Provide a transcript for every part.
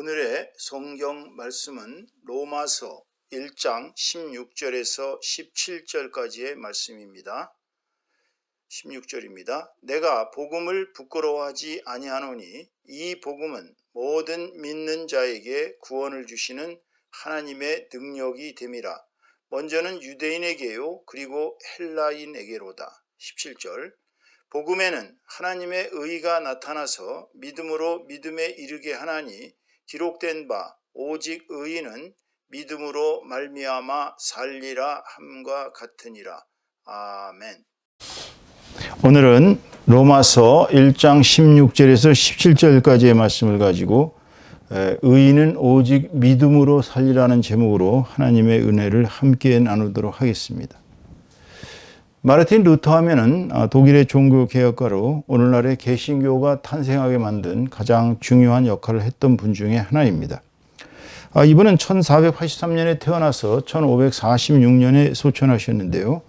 오늘의 성경 말씀은 로마서 1장 16절에서 17절까지의 말씀입니다. 16절입니다. 내가 복음을 부끄러워하지 아니하노니 이 복음은 모든 믿는 자에게 구원을 주시는 하나님의 능력이 됨이라. 먼저는 유대인에게요 그리고 헬라인에게로다. 17절 복음에는 하나님의 의가 나타나서 믿음으로 믿음에 이르게 하나니 기록된 바 오직 의인은 믿음으로 말미암아 살리라 함과 같으니라. 아멘. 오늘은 로마서 1장 16절에서 17절까지의 말씀을 가지고 의인은 오직 믿음으로 살리라는 제목으로 하나님의 은혜를 함께 나누도록 하겠습니다. 마르틴 루터 하면은 독일의 종교개혁가로 오늘날의 개신교가 탄생하게 만든 가장 중요한 역할을 했던 분 중에 하나입니다. 이분은 1483년에 태어나서 1546년에 소천하셨는데요.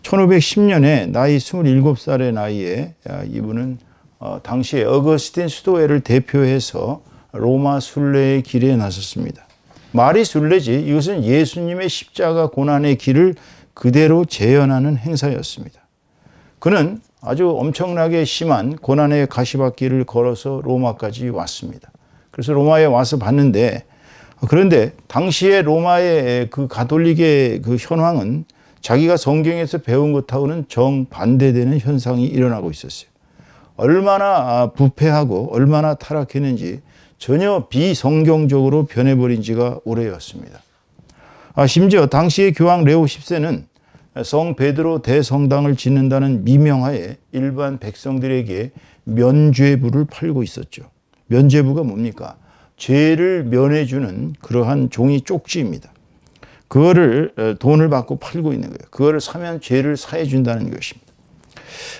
1510년에 나이 27살의 나이에 이분은 당시에 어거스틴 수도회를 대표해서 로마 순례의 길에 나섰습니다. 말이 순례지 이것은 예수님의 십자가 고난의 길을 그대로 재현하는 행사였습니다. 그는 아주 엄청나게 심한 고난의 가시밭길을 걸어서 로마까지 왔습니다. 그래서 로마에 와서 봤는데, 그런데 당시에 로마의 그 가톨릭의 그 현황은 자기가 성경에서 배운 것하고는 정반대되는 현상이 일어나고 있었어요. 얼마나 부패하고 얼마나 타락했는지 전혀 비성경적으로 변해버린 지가 오래였습니다. 심지어 당시의 교황 레오 10세는 성 베드로 대성당을 짓는다는 미명하에 일반 백성들에게 면죄부를 팔고 있었죠. 면죄부가 뭡니까? 죄를 면해주는 그러한 종이 쪽지입니다. 그거를 돈을 받고 팔고 있는 거예요. 그거를 사면 죄를 사해준다는 것입니다.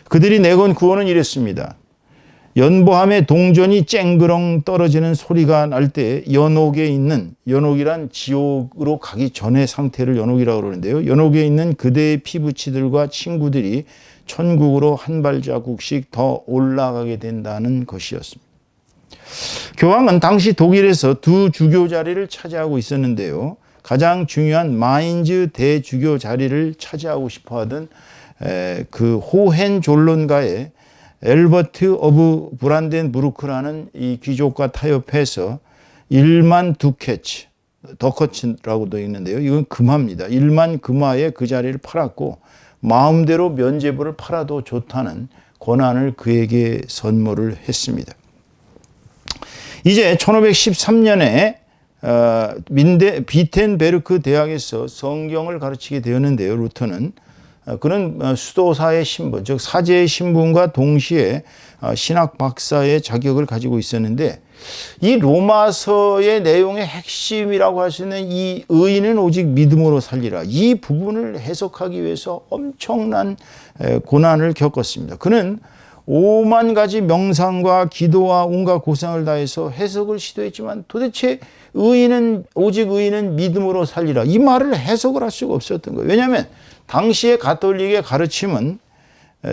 그들이 내건 구호는 이랬습니다. 연보함의 동전이 쨍그렁 떨어지는 소리가 날 때 연옥에 있는, 연옥이란 지옥으로 가기 전의 상태를 연옥이라고 그러는데요. 연옥에 있는 그대의 피부치들과 친구들이 천국으로 한 발자국씩 더 올라가게 된다는 것이었습니다. 교황은 당시 독일에서 두 주교 자리를 차지하고 있었는데요. 가장 중요한 마인즈 대주교 자리를 차지하고 싶어하던 그 호헨졸론가의 엘버트 오브 브란덴부르크라는 이 귀족과 타협해서 1만 두케츠, 더커츠라고 되어 있는데요. 이건 금화입니다. 1만 금화에 그 자리를 팔았고 마음대로 면죄부를 팔아도 좋다는 권한을 그에게 선물을 했습니다. 이제 1513년에 비텐베르크 대학에서 성경을 가르치게 되었는데요. 루터는 그는 수도사의 신분, 즉 사제의 신분과 동시에 신학 박사의 자격을 가지고 있었는데 이 로마서의 내용의 핵심이라고 할 수 있는 이 의인은 오직 믿음으로 살리라, 이 부분을 해석하기 위해서 엄청난 고난을 겪었습니다. 그는 5만 가지 명상과 기도와 온갖 고생을 다해서 해석을 시도했지만 도대체 오직 의인은 믿음으로 살리라, 이 말을 해석을 할 수가 없었던 거예요. 왜냐하면 당시의 가톨릭의 가르침은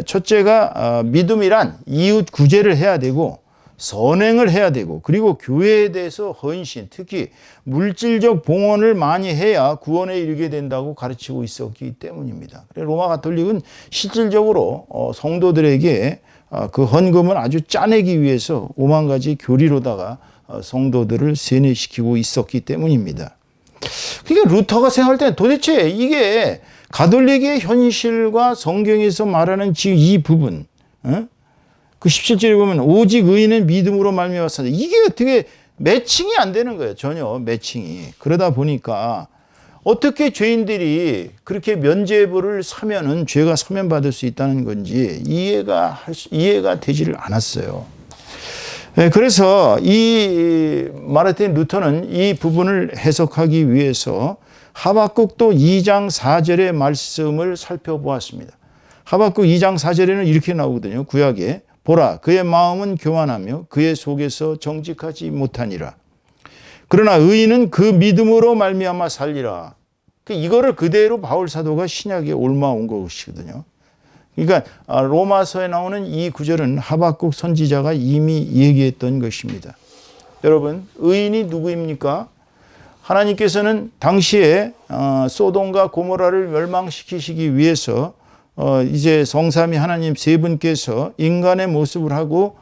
첫째가 믿음이란 이웃 구제를 해야 되고 선행을 해야 되고 그리고 교회에 대해서 헌신, 특히 물질적 봉헌을 많이 해야 구원에 이르게 된다고 가르치고 있었기 때문입니다. 로마 가톨릭은 실질적으로 성도들에게 그 헌금을 아주 짜내기 위해서 5만 가지 교리로다가 성도들을 세뇌시키고 있었기 때문입니다. 그러니까 루터가 생각할 때는 도대체 이게 가톨릭의 현실과 성경에서 말하는 지금 이 부분, 그 17절에 보면 오직 의인은 믿음으로 말미암아 산다, 이게 어떻게 매칭이 안 되는 거예요. 전혀 매칭이. 그러다 보니까 어떻게 죄인들이 그렇게 면죄부를 사면은 죄가 사면받을 수 있다는 건지 이해가 되지를 않았어요. 그래서 이 마르틴 루터는 이 부분을 해석하기 위해서 하박국도 2장 4절의 말씀을 살펴보았습니다. 하박국 2장 4절에는 이렇게 나오거든요. 구약에 보라 그의 마음은 교만하며 그의 속에서 정직하지 못하니라. 그러나 의인은 그 믿음으로 말미암아 살리라. 이거를 그대로 바울 사도가 신약에 옮아온 것이거든요. 그러니까 로마서에 나오는 이 구절은 하박국 선지자가 이미 얘기했던 것입니다. 여러분, 의인이 누구입니까? 하나님께서는 당시에 소돔과 고모라를 멸망시키시기 위해서 이제 성삼위 하나님 세 분께서 인간의 모습을 하고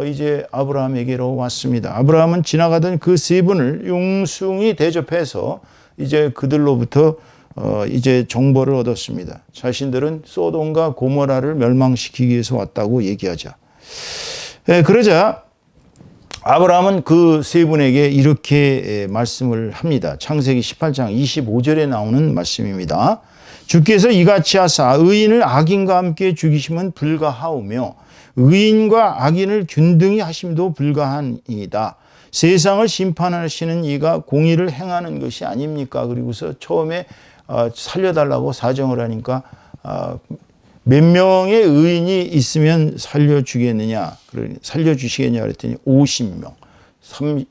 이제 아브라함에게로 왔습니다. 아브라함은 지나가던 그 세 분을 융숭이 대접해서 이제 그들로부터 이제 정보를 얻었습니다. 자신들은 소돔과 고모라를 멸망시키기 위해서 왔다고 얘기하자. 그러자 아브라함은 그 세 분에게 이렇게 말씀을 합니다. 창세기 18장 25절에 나오는 말씀입니다. 주께서 이같이 하사 의인을 악인과 함께 죽이심은 불가하오며 의인과 악인을 균등히 하심도 불가하니이다. 세상을 심판하시는 이가 공의를 행하는 것이 아닙니까? 그리고서 처음에 살려달라고 사정을 하니까 몇 명의 의인이 있으면 살려주겠느냐, 살려주시겠냐 그랬더니 50명, 30,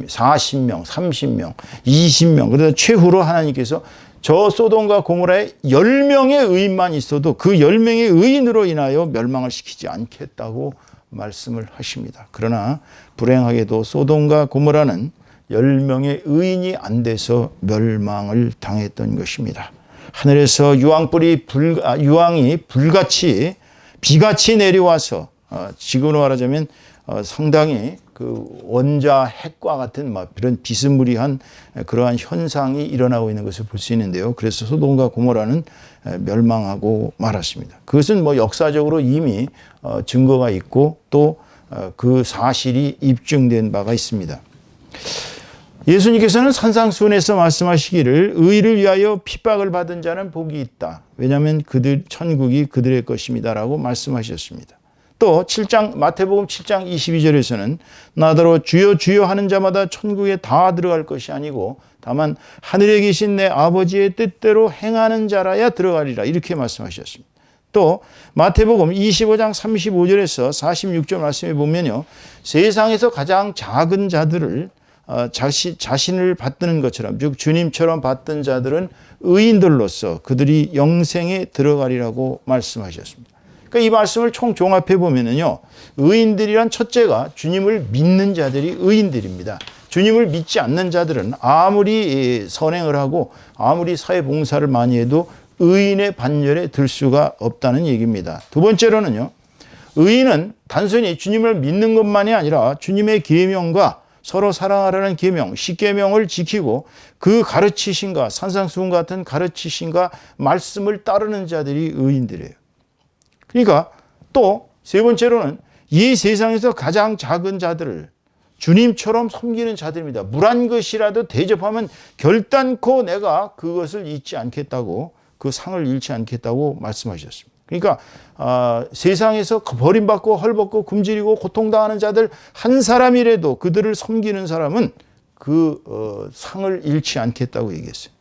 40명, 30명, 20명. 그래서 최후로 하나님께서 저 소돔과 고모라에 10명의 의인만 있어도 그 10명의 의인으로 인하여 멸망을 시키지 않겠다고 말씀을 하십니다. 그러나 불행하게도 소돔과 고모라는 10명의 의인이 안 돼서 멸망을 당했던 것입니다. 하늘에서 유황이 불같이 비같이 내려와서 지금으로 말하자면 상당히 그 원자 핵과 같은 그런 비스무리한 그러한 현상이 일어나고 있는 것을 볼 수 있는데요. 그래서 소돔과 고모라는 멸망하고 말았습니다. 그것은 역사적으로 이미 증거가 있고 또 그 사실이 입증된 바가 있습니다. 예수님께서는 산상수훈에서 말씀하시기를 의를 위하여 핍박을 받은 자는 복이 있다. 왜냐하면 천국이 그들의 것입니다라고 말씀하셨습니다. 또 마태복음 7장 22절에서는 나더러 주여 주여 하는 자마다 천국에 다 들어갈 것이 아니고 다만 하늘에 계신 내 아버지의 뜻대로 행하는 자라야 들어가리라 이렇게 말씀하셨습니다. 또 마태복음 25장 35절에서 46절 말씀에 보면요. 세상에서 가장 작은 자들을 자신을 받드는 것처럼 즉 주님처럼 받던 자들은 의인들로서 그들이 영생에 들어가리라고 말씀하셨습니다. 그러니까 이 말씀을 총 종합해 보면은요. 의인들이란 첫째가 주님을 믿는 자들이 의인들입니다. 주님을 믿지 않는 자들은 아무리 선행을 하고 아무리 사회봉사를 많이 해도 의인의 반열에 들 수가 없다는 얘기입니다. 두 번째로는요. 의인은 단순히 주님을 믿는 것만이 아니라 주님의 계명과 서로 사랑하라는 계명, 십계명을 지키고 그 가르치신과 산상수훈 같은 가르치신과 말씀을 따르는 자들이 의인들이에요. 그러니까 또 세 번째로는 이 세상에서 가장 작은 자들을 주님처럼 섬기는 자들입니다. 물 한 것이라도 대접하면 결단코 내가 그것을 잊지 않겠다고 그 상을 잃지 않겠다고 말씀하셨습니다. 그러니까 세상에서 버림받고 헐벗고 굶주리고 고통당하는 자들 한 사람이라도 그들을 섬기는 사람은 그 상을 잃지 않겠다고 얘기했어요.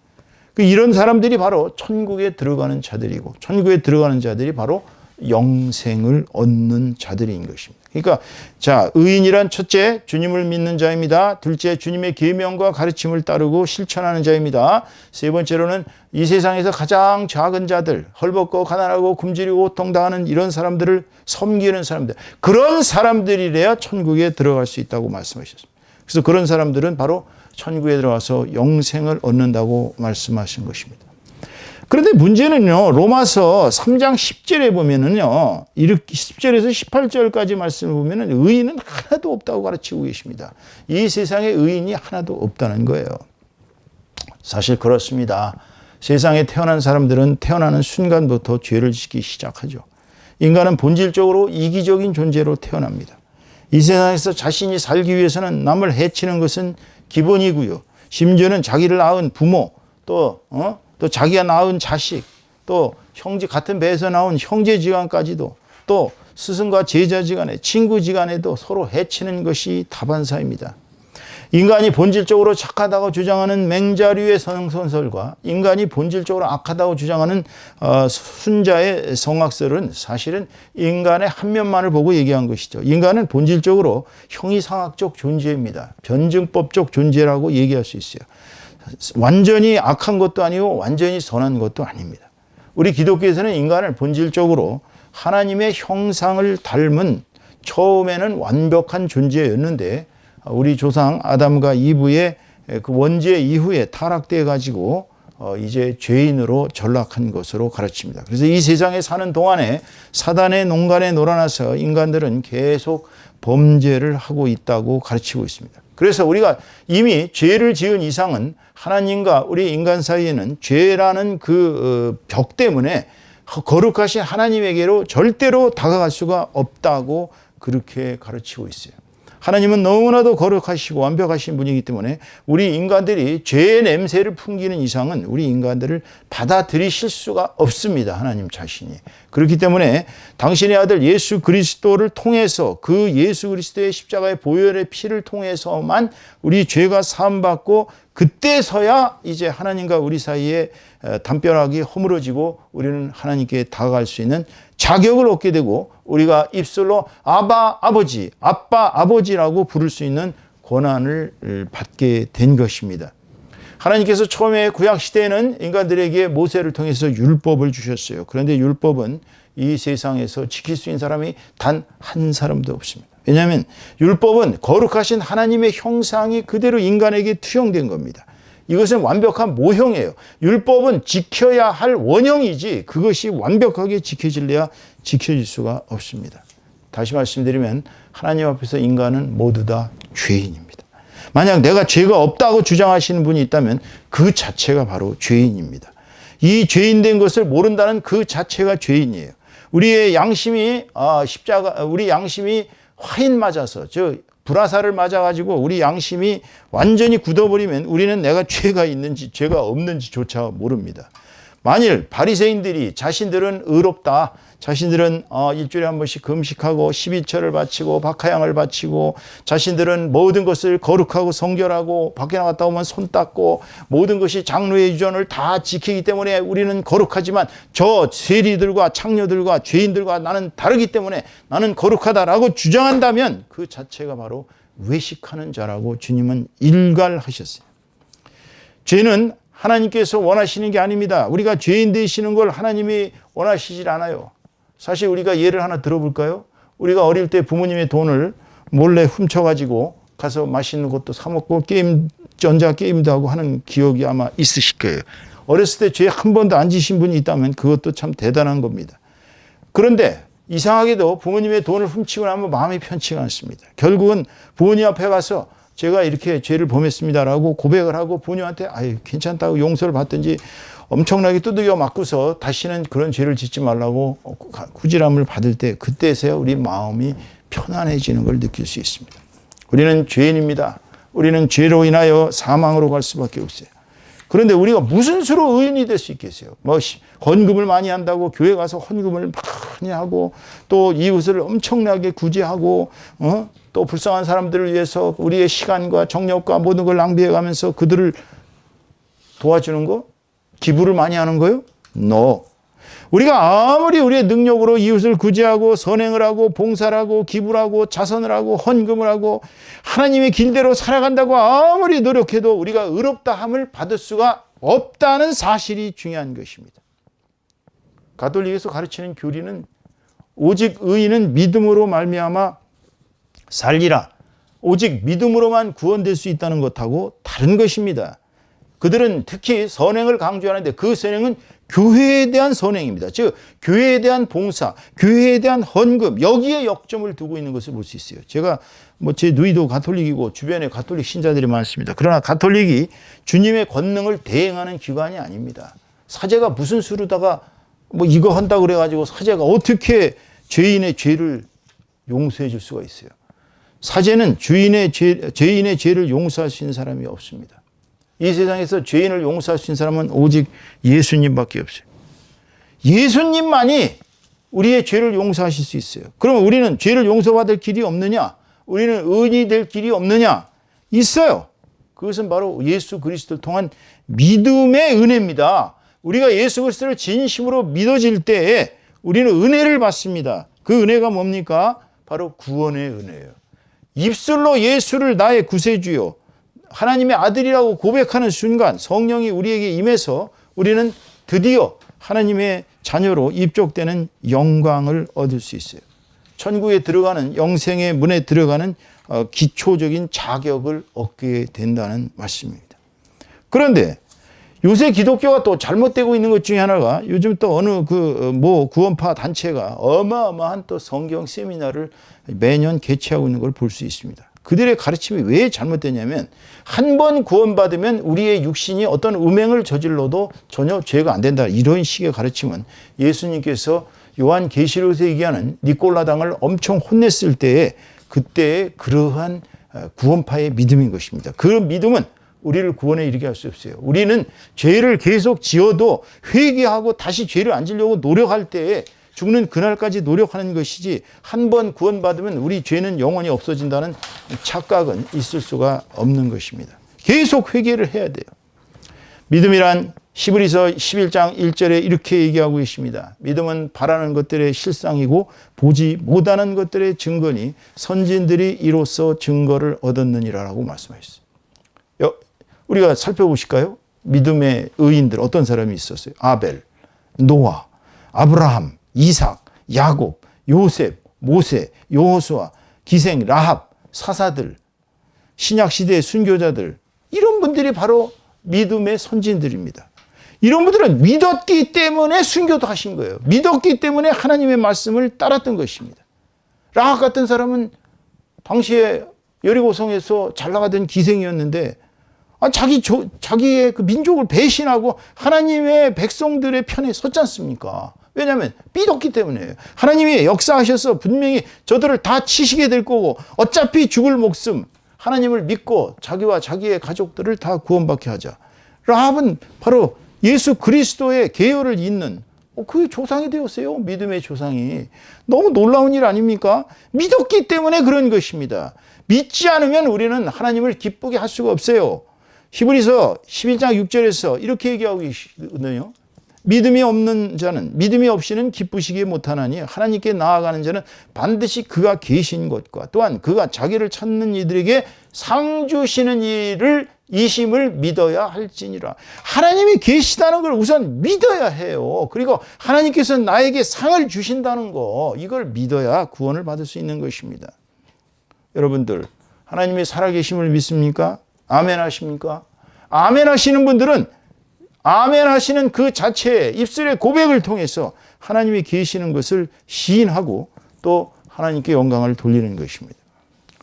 이런 사람들이 바로 천국에 들어가는 자들이고 천국에 들어가는 자들이 바로 영생을 얻는 자들인 것입니다. 그러니까 의인이란 첫째 주님을 믿는 자입니다. 둘째 주님의 계명과 가르침을 따르고 실천하는 자입니다. 세 번째로는 이 세상에서 가장 작은 자들, 헐벗고 가난하고 굶주리고 고통당하는 이런 사람들을 섬기는 사람들, 그런 사람들이래야 천국에 들어갈 수 있다고 말씀하셨습니다. 그래서 그런 사람들은 바로 천국에 들어가서 영생을 얻는다고 말씀하신 것입니다. 그런데 문제는요, 로마서 3장 10절에 보면은요, 10절에서 18절까지 말씀을 보면은 의인은 하나도 없다고 가르치고 계십니다. 이 세상에 의인이 하나도 없다는 거예요. 사실 그렇습니다. 세상에 태어난 사람들은 태어나는 순간부터 죄를 짓기 시작하죠. 인간은 본질적으로 이기적인 존재로 태어납니다. 이 세상에서 자신이 살기 위해서는 남을 해치는 것은 기본이고요. 심지어는 자기를 낳은 부모, 또 자기가 낳은 자식, 또 같은 배에서 나온 형제지간까지도, 또 스승과 제자지간에, 친구지간에도 서로 해치는 것이 다반사입니다. 인간이 본질적으로 착하다고 주장하는 맹자류의 성선설과 인간이 본질적으로 악하다고 주장하는 순자의 성악설은 사실은 인간의 한 면만을 보고 얘기한 것이죠. 인간은 본질적으로 형이상학적 존재입니다. 변증법적 존재라고 얘기할 수 있어요. 완전히 악한 것도 아니고 완전히 선한 것도 아닙니다. 우리 기독교에서는 인간을 본질적으로 하나님의 형상을 닮은 처음에는 완벽한 존재였는데 우리 조상 아담과 이브의 그 원죄 이후에 타락돼 가지고 이제 죄인으로 전락한 것으로 가르칩니다. 그래서 이 세상에 사는 동안에 사단의 농간에 놀아나서 인간들은 계속 범죄를 하고 있다고 가르치고 있습니다. 그래서 우리가 이미 죄를 지은 이상은 하나님과 우리 인간 사이에는 죄라는 그 벽 때문에 거룩하신 하나님에게로 절대로 다가갈 수가 없다고 그렇게 가르치고 있어요. 하나님은 너무나도 거룩하시고 완벽하신 분이기 때문에 우리 인간들이 죄의 냄새를 풍기는 이상은 우리 인간들을 받아들이실 수가 없습니다. 하나님 자신이. 그렇기 때문에 당신의 아들 예수 그리스도를 통해서 그 예수 그리스도의 십자가의 보혈의 피를 통해서만 우리 죄가 사함받고 그때서야 이제 하나님과 우리 사이에 담벼락이 허물어지고 우리는 하나님께 다가갈 수 있는 자격을 얻게 되고 우리가 입술로 아바 아버지, 아빠 아버지라고 부를 수 있는 권한을 받게 된 것입니다. 하나님께서 처음에 구약시대에는 인간들에게 모세를 통해서 율법을 주셨어요. 그런데 율법은 이 세상에서 지킬 수 있는 사람이 단 한 사람도 없습니다. 왜냐하면 율법은 거룩하신 하나님의 형상이 그대로 인간에게 투영된 겁니다. 이것은 완벽한 모형이에요. 율법은 지켜야 할 원형이지 그것이 완벽하게 지켜질래야 지켜질 수가 없습니다. 다시 말씀드리면 하나님 앞에서 인간은 모두 다 죄인입니다. 만약 내가 죄가 없다고 주장하시는 분이 있다면 그 자체가 바로 죄인입니다. 이 죄인된 것을 모른다는 그 자체가 죄인이에요. 우리의 양심이 우리 양심이 화인 맞아서 불화살을 맞아가지고 우리 양심이 완전히 굳어버리면 우리는 내가 죄가 있는지 죄가 없는지조차 모릅니다. 만일 바리새인들이 자신들은 의롭다, 자신들은 일주일에 한 번씩 금식하고 12철을 바치고 박하향을 바치고 자신들은 모든 것을 거룩하고 성결하고 밖에 나갔다 오면 손 닦고 모든 것이 장로의 유전을 다 지키기 때문에 우리는 거룩하지만 저 세리들과 창녀들과 죄인들과 나는 다르기 때문에 나는 거룩하다라고 주장한다면 그 자체가 바로 외식하는 자라고 주님은 일갈하셨어요. 죄는 하나님께서 원하시는 게 아닙니다. 우리가 죄인 되시는 걸 하나님이 원하시질 않아요. 사실 우리가 예를 하나 들어볼까요? 우리가 어릴 때 부모님의 돈을 몰래 훔쳐가지고 가서 맛있는 것도 사 먹고 전자게임도 하고 하는 기억이 아마 있으실 거예요. 어렸을 때 죄 한 번도 안 지신 분이 있다면 그것도 참 대단한 겁니다. 그런데 이상하게도 부모님의 돈을 훔치고 나면 마음이 편치가 않습니다. 결국은 부모님 앞에 가서 제가 이렇게 죄를 범했습니다라고 고백을 하고 부모님한테 괜찮다고 용서를 받든지 엄청나게 두들겨 맞고서 다시는 그런 죄를 짓지 말라고 후지람을 받을 때 그때서야 우리 마음이 편안해지는 걸 느낄 수 있습니다. 우리는 죄인입니다. 우리는 죄로 인하여 사망으로 갈 수밖에 없어요. 그런데 우리가 무슨 수로 의인이 될 수 있겠어요? 헌금을 많이 한다고 교회 가서 헌금을 많이 하고 또 이웃을 엄청나게 구제하고 또 불쌍한 사람들을 위해서 우리의 시간과 정력과 모든 걸 낭비해가면서 그들을 도와주는 거? 기부를 많이 하는 거요? No. 우리가 아무리 우리의 능력으로 이웃을 구제하고 선행을 하고 봉사를 하고 기부를 하고 자선을 하고 헌금을 하고 하나님의 길대로 살아간다고 아무리 노력해도 우리가 의롭다함을 받을 수가 없다는 사실이 중요한 것입니다. 가톨릭에서 가르치는 교리는 오직 의인은 믿음으로 말미암아 살리라. 오직 믿음으로만 구원될 수 있다는 것하고 다른 것입니다. 그들은 특히 선행을 강조하는데 그 선행은 교회에 대한 선행입니다. 즉 교회에 대한 봉사, 교회에 대한 헌금 여기에 역점을 두고 있는 것을 볼 수 있어요. 제가 제 누이도 가톨릭이고 주변에 가톨릭 신자들이 많습니다. 그러나 가톨릭이 주님의 권능을 대행하는 기관이 아닙니다. 사제가 무슨 수로다가 이거 한다고 그래가지고 사제가 어떻게 죄인의 죄를 용서해 줄 수가 있어요. 사제는 죄인의 죄를 용서할 수 있는 사람이 없습니다. 이 세상에서 죄인을 용서할 수 있는 사람은 오직 예수님밖에 없어요. 예수님만이 우리의 죄를 용서하실 수 있어요. 그러면 우리는 죄를 용서받을 길이 없느냐? 우리는 의인이 될 길이 없느냐? 있어요. 그것은 바로 예수 그리스도를 통한 믿음의 은혜입니다. 우리가 예수 그리스도를 진심으로 믿어질 때에 우리는 은혜를 받습니다. 그 은혜가 뭡니까? 바로 구원의 은혜예요. 입술로 예수를 나의 구세주요 하나님의 아들이라고 고백하는 순간 성령이 우리에게 임해서 우리는 드디어 하나님의 자녀로 입족되는 영광을 얻을 수 있어요. 천국에 들어가는, 영생의 문에 들어가는 기초적인 자격을 얻게 된다는 말씀입니다. 그런데 요새 기독교가 또 잘못되고 있는 것 중에 하나가, 요즘 또 어느 구원파 단체가 어마어마한 또 성경 세미나를 매년 개최하고 있는 걸 볼 수 있습니다. 그들의 가르침이 왜 잘못되냐면, 한 번 구원받으면 우리의 육신이 어떤 음행을 저질러도 전혀 죄가 안 된다, 이런 식의 가르침은 예수님께서 요한계시록에서 얘기하는 니콜라당을 엄청 혼냈을 때에, 그때의 그러한 구원파의 믿음인 것입니다. 그 믿음은 우리를 구원에 이르게 할 수 없어요. 우리는 죄를 계속 지어도 회개하고 다시 죄를 안 지려고 노력할 때에 죽는 그날까지 노력하는 것이지, 한 번 구원받으면 우리 죄는 영원히 없어진다는 착각은 있을 수가 없는 것입니다. 계속 회개를 해야 돼요. 믿음이란 히브리서 11장 1절에 이렇게 얘기하고 있습니다. 믿음은 바라는 것들의 실상이고 보지 못하는 것들의 증거니 선진들이 이로써 증거를 얻었느니라라고 말씀하셨어요. 우리가 살펴보실까요? 믿음의 의인들 어떤 사람이 있었어요? 아벨, 노아, 아브라함, 이삭, 야곱, 요셉, 모세, 여호수아, 기생, 라합, 사사들, 신약시대의 순교자들, 이런 분들이 바로 믿음의 선진들입니다. 이런 분들은 믿었기 때문에 순교도 하신 거예요. 믿었기 때문에 하나님의 말씀을 따랐던 것입니다. 라합 같은 사람은 당시에 여리고성에서 잘 나가던 기생이었는데, 자기의 그 민족을 배신하고 하나님의 백성들의 편에 섰지 않습니까? 왜냐하면 믿었기 때문에요. 하나님이 역사하셔서 분명히 저들을 다 치시게 될 거고, 어차피 죽을 목숨, 하나님을 믿고 자기와 자기의 가족들을 다 구원받게 하자. 라합은 바로 예수 그리스도의 계열을 잇는 그 조상이 되었어요. 믿음의 조상이. 너무 놀라운 일 아닙니까? 믿었기 때문에 그런 것입니다. 믿지 않으면 우리는 하나님을 기쁘게 할 수가 없어요. 히브리서 11장 6절에서 이렇게 얘기하고 있거든요. 믿음이 없는 자는, 믿음이 없이는 기쁘시기 못하나니 하나님께 나아가는 자는 반드시 그가 계신 것과 또한 그가 자기를 찾는 이들에게 상 주시는 이심을 믿어야 할지니라. 하나님이 계시다는 걸 우선 믿어야 해요. 그리고 하나님께서 나에게 상을 주신다는 거, 이걸 믿어야 구원을 받을 수 있는 것입니다. 여러분들, 하나님이 살아계심을 믿습니까? 아멘 하십니까? 아멘 하시는 분들은 아멘 하시는 그 자체의 입술의 고백을 통해서 하나님이 계시는 것을 시인하고 또 하나님께 영광을 돌리는 것입니다.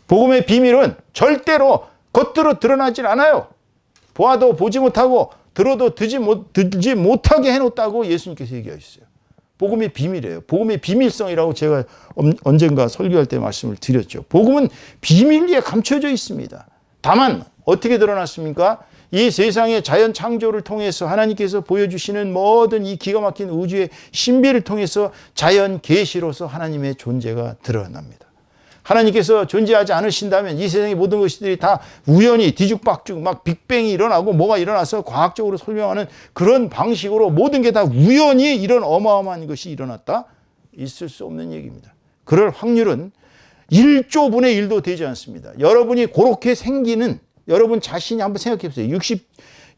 복음의 비밀은 절대로 겉으로 드러나질 않아요. 보아도 보지 못하고 들어도 듣지 못하게 해놓았다고 예수님께서 얘기하셨어요. 복음의 비밀이에요. 복음의 비밀성이라고 제가 언젠가 설교할 때 말씀을 드렸죠. 복음은 비밀리에 감춰져 있습니다. 다만 어떻게 드러났습니까? 이 세상의 자연 창조를 통해서 하나님께서 보여주시는 모든 이 기가 막힌 우주의 신비를 통해서 자연 계시로서 하나님의 존재가 드러납니다. 하나님께서 존재하지 않으신다면 이 세상의 모든 것들이 다 우연히 뒤죽박죽 막 빅뱅이 일어나고 뭐가 일어나서 과학적으로 설명하는 그런 방식으로 모든 게 다 우연히 이런 어마어마한 것이 일어났다? 있을 수 없는 얘기입니다. 그럴 확률은 1조 분의 1도 되지 않습니다. 여러분이 그렇게 생기는, 여러분 자신이 한번 생각해 보세요.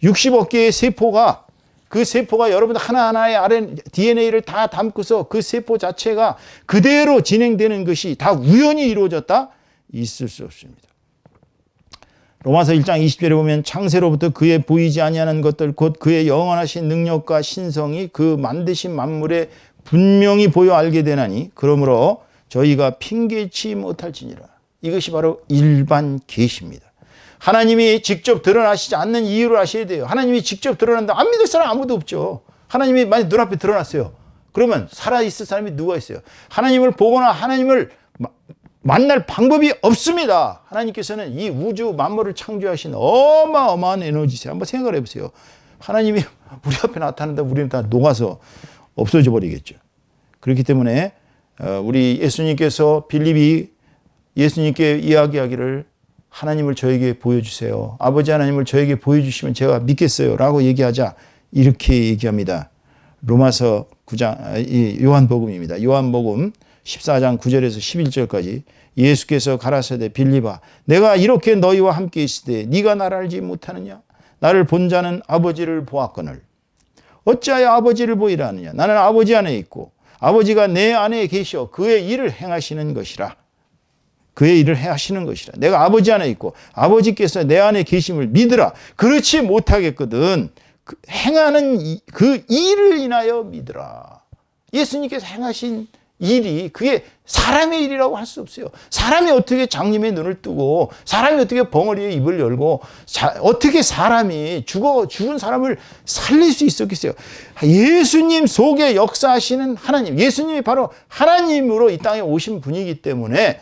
60억 개의 세포가, 그 세포가 여러분 하나하나의 DNA를 다 담고서 그 세포 자체가 그대로 진행되는 것이 다 우연히 이루어졌다? 있을 수 없습니다. 로마서 1장 20절에 보면 창세로부터 그의 보이지 아니하는 것들 곧 그의 영원하신 능력과 신성이 그 만드신 만물에 분명히 보여 알게 되나니 그러므로 저희가 핑계치 못할지니라. 이것이 바로 일반 계시입니다. 하나님이 직접 드러나시지 않는 이유를 아셔야 돼요. 하나님이 직접 드러난다. 안 믿을 사람 아무도 없죠. 하나님이 만약 눈앞에 드러났어요. 그러면 살아있을 사람이 누가 있어요? 하나님을 보거나 하나님을 만날 방법이 없습니다. 하나님께서는 이 우주 만물을 창조하신 어마어마한 에너지세요. 한번 생각을 해보세요. 하나님이 우리 앞에 나타난다. 우리는 다 녹아서 없어져 버리겠죠. 그렇기 때문에 우리 예수님께서 빌립이 예수님께 이야기하기를 하나님을 저에게 보여주세요. 아버지 하나님을 저에게 보여주시면 제가 믿겠어요. 라고 얘기하자 이렇게 얘기합니다. 로마서 9장, 요한복음입니다. 요한복음 14장 9절에서 11절까지 예수께서 가라사대 빌립아 내가 이렇게 너희와 함께 있으되 네가 나를 알지 못하느냐? 나를 본 자는 아버지를 보았거늘 어찌하여 아버지를 보이라 하느냐? 나는 아버지 안에 있고 아버지가 내 안에 계시어 그의 일을 행하시는 것이라. 그의 일을 행하시는 것이라. 내가 아버지 안에 있고 아버지께서 내 안에 계심을 믿으라. 그렇지 못하겠거든 행하는 그 일을 인하여 믿으라. 예수님께서 행하신 일이 그게 사람의 일이라고 할 수 없어요. 사람이 어떻게 장님의 눈을 뜨고 사람이 어떻게 벙어리의 입을 열고 어떻게 사람이 죽은 사람을 살릴 수 있었겠어요. 예수님 속에 역사하시는 하나님, 예수님이 바로 하나님으로 이 땅에 오신 분이기 때문에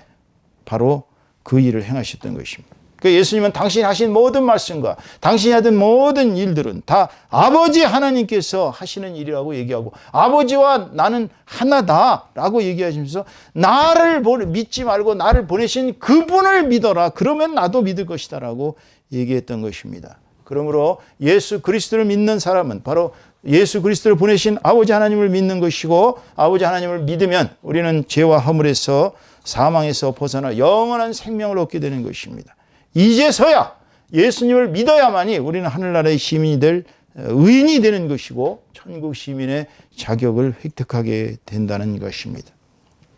바로 그 일을 행하셨던 것입니다. 그러니까 예수님은 당신이 하신 모든 말씀과 당신이 하던 모든 일들은 다 아버지 하나님께서 하시는 일이라고 얘기하고 아버지와 나는 하나다라고 얘기하시면서 나를 믿지 말고 나를 보내신 그분을 믿어라. 그러면 나도 믿을 것이다 라고 얘기했던 것입니다. 그러므로 예수 그리스도를 믿는 사람은 바로 예수 그리스도를 보내신 아버지 하나님을 믿는 것이고 아버지 하나님을 믿으면 우리는 죄와 허물에서 사망에서 벗어나 영원한 생명을 얻게 되는 것입니다. 이제서야 예수님을 믿어야만이 우리는 하늘나라의 시민이 될 의인이 되는 것이고 천국 시민의 자격을 획득하게 된다는 것입니다.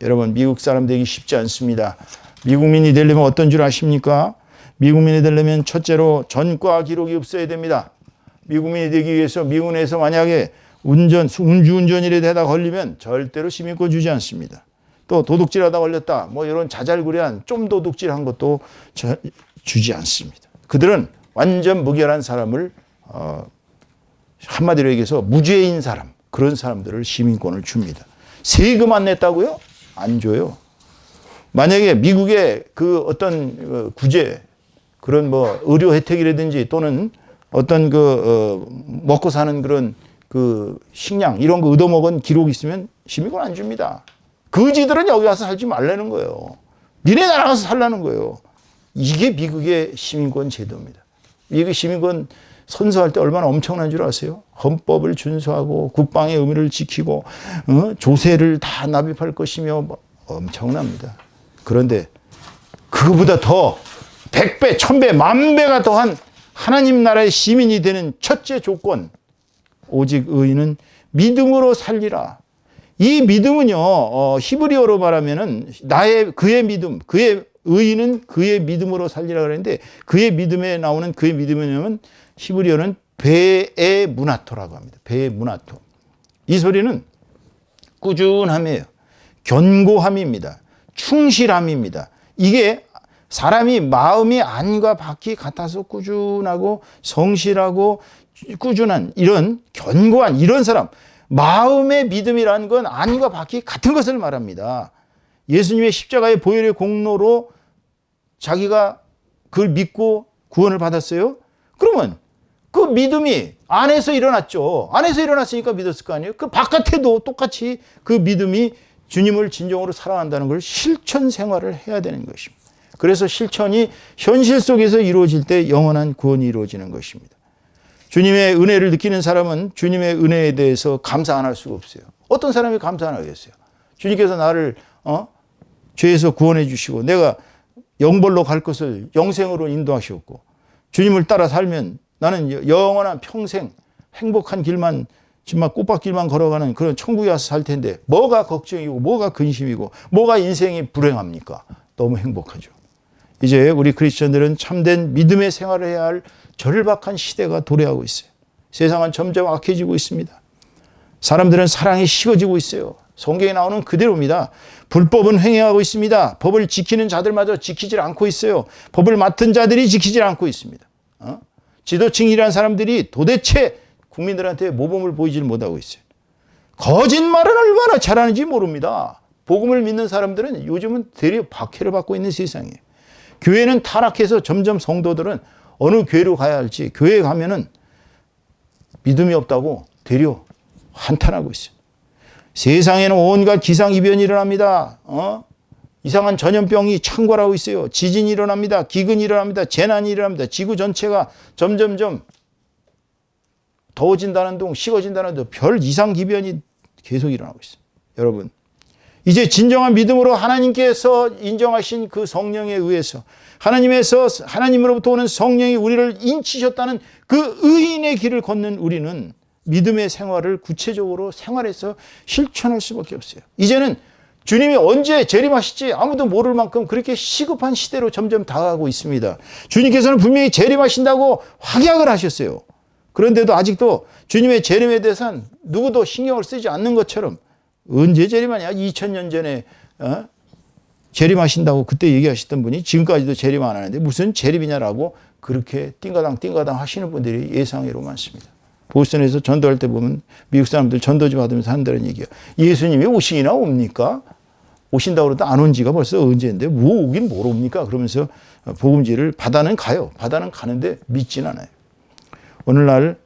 여러분, 미국 사람 되기 쉽지 않습니다. 미국민이 되려면 어떤 줄 아십니까? 미국민이 되려면 첫째로 전과 기록이 없어야 됩니다. 미국민이 되기 위해서 미국 내에서 만약에 음주운전이라도 하다 걸리면 절대로 시민권 주지 않습니다. 또 도둑질하다 걸렸다 뭐 이런 자잘구레한 좀 도둑질한 것도 주지 않습니다. 그들은 완전 무결한 사람을 한마디로 얘기해서 무죄인 사람, 그런 사람들을 시민권을 줍니다. 세금 안 냈다고요? 안 줘요. 만약에 미국의 그 어떤 구제, 그런 뭐 의료 혜택이라든지 또는 어떤 먹고 사는 그런 그 식량 이런 거 얻어먹은 기록이 있으면 시민권 안 줍니다. 거지들은 여기 와서 살지 말라는 거예요. 니네 나라 가서 살라는 거예요. 이게 미국의 시민권 제도입니다. 미국 시민권 선서할 때 얼마나 엄청난 줄 아세요? 헌법을 준수하고 국방의 의무를 지키고 조세를 다 납입할 것이며 엄청납니다. 그런데 그거보다 더 100배, 1000배, 10,000배가 더한 하나님 나라의 시민이 되는 첫째 조건, 오직 의인은 믿음으로 살리라. 이 믿음은요, 히브리어로 말하면은 그의 믿음, 그의 의인은 그의 믿음으로 살리라 그랬는데 그의 믿음에 나오는 그의 믿음이냐면 히브리어는 베에 무나토라고 합니다. 베에 무나토. 이 소리는 꾸준함이에요. 견고함입니다. 충실함입니다. 이게 사람이 마음이 안과 밖이 같아서 꾸준하고 성실하고 꾸준한 이런 견고한 이런 사람, 마음의 믿음이라는 건 안과 밖이 같은 것을 말합니다. 예수님의 십자가의 보혈의 공로로 자기가 그걸 믿고 구원을 받았어요. 그러면 그 믿음이 안에서 일어났죠. 안에서 일어났으니까 믿었을 거 아니에요. 그 바깥에도 똑같이 그 믿음이 주님을 진정으로 사랑한다는 걸 실천 생활을 해야 되는 것입니다. 그래서 실천이 현실 속에서 이루어질 때 영원한 구원이 이루어지는 것입니다. 주님의 은혜를 느끼는 사람은 주님의 은혜에 대해서 감사 안 할 수가 없어요. 어떤 사람이 감사 안 하겠어요? 주님께서 나를 죄에서 구원해 주시고 내가 영벌로 갈 것을 영생으로 인도하셨고 주님을 따라 살면 나는 영원한 평생 행복한 길만 정말 꽃밭길만 걸어가는 그런 천국에 와서 살 텐데 뭐가 걱정이고 뭐가 근심이고 뭐가 인생이 불행합니까? 너무 행복하죠. 이제 우리 크리스천들은 참된 믿음의 생활을 해야 할 절박한 시대가 도래하고 있어요. 세상은 점점 악해지고 있습니다. 사람들은 사랑이 식어지고 있어요. 성경에 나오는 그대로입니다. 불법은 횡행하고 있습니다. 법을 지키는 자들마저 지키질 않고 있어요. 법을 맡은 자들이 지키질 않고 있습니다. 지도층이라는 사람들이 도대체 국민들한테 모범을 보이질 못하고 있어요. 거짓말은 얼마나 잘하는지 모릅니다. 복음을 믿는 사람들은 요즘은 대려 박해를 받고 있는 세상이에요. 교회는 타락해서 점점 성도들은 어느 교회로 가야 할지 교회에 가면은 믿음이 없다고 대려 한탄하고 있어요. 세상에는 온갖 기상이변이 일어납니다. 이상한 전염병이 창궐하고 있어요. 지진이 일어납니다. 기근이 일어납니다. 재난이 일어납니다. 지구 전체가 점점점 더워진다는 둥, 식어진다는 둥, 별 이상기변이 계속 일어나고 있어요. 여러분, 이제 진정한 믿음으로 하나님께서 인정하신 그 성령에 의해서 하나님으로부터 오는 성령이 우리를 인치셨다는 그 의인의 길을 걷는 우리는 믿음의 생활을 구체적으로 생활에서 실천할 수밖에 없어요. 이제는 주님이 언제 재림하실지 아무도 모를 만큼 그렇게 시급한 시대로 점점 다가가고 있습니다. 주님께서는 분명히 재림하신다고 확약을 하셨어요. 그런데도 아직도 주님의 재림에 대해서는 누구도 신경을 쓰지 않는 것처럼 언제 재림하냐? 2000년 전에 재림하신다고 그때 얘기하셨던 분이 지금까지도 재림 안 하는데 무슨 재림이냐라고 그렇게 띵가당 하시는 분들이 예상외로 많습니다. 보스턴에서 전도할 때 보면 미국 사람들 전도지 받으면서 한다는 얘기야. 예수님이 오시기나 옵니까? 오신다고 그러다 안 온 지가 벌써 언제인데 뭐 오긴 뭘 옵니까? 그러면서 복음지를 바다는 가요. 바다는 가는데 믿진 않아요. 오늘날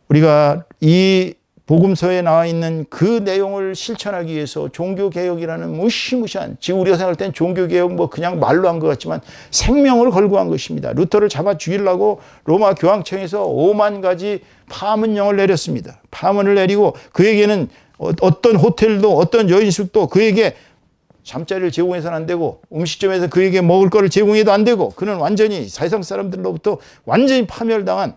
우리가 이 복음서에 나와 있는 그 내용을 실천하기 위해서 종교개혁이라는 무시무시한, 지금 우리가 생각할 땐 종교개혁 뭐 그냥 말로 한 것 같지만 생명을 걸고 한 것입니다. 루터를 잡아 죽이려고 로마 교황청에서 5만 가지 파문령을 내렸습니다. 파문을 내리고 그에게는 어떤 호텔도 어떤 여인숙도 그에게 잠자리를 제공해서는 안 되고 음식점에서 그에게 먹을 거를 제공해도 안 되고 그는 완전히 세상 사람들로부터 완전히 파멸당한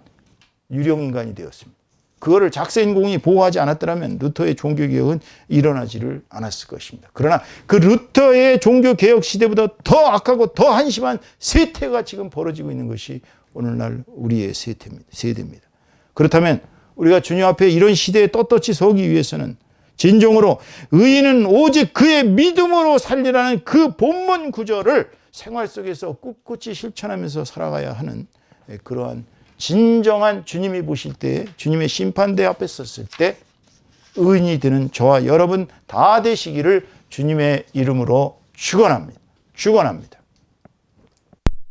유령인간이 되었습니다. 그거를 작세인공이 보호하지 않았더라면 루터의 종교개혁은 일어나지를 않았을 것입니다. 그러나 그 루터의 종교개혁 시대보다 더 악하고 더 한심한 세태가 지금 벌어지고 있는 것이 오늘날 우리의 세대입니다. 그렇다면 우리가 주님 앞에 이런 시대에 떳떳이 서기 위해서는 진정으로 의인은 오직 그의 믿음으로 살리라는 그 본문 구절을 생활 속에서 꿋꿋이 실천하면서 살아가야 하는 그러한 진정한 주님이 보실 때, 주님의 심판대 앞에 섰을 때 의인이 되는 저와 여러분 다 되시기를 주님의 이름으로 축원합니다.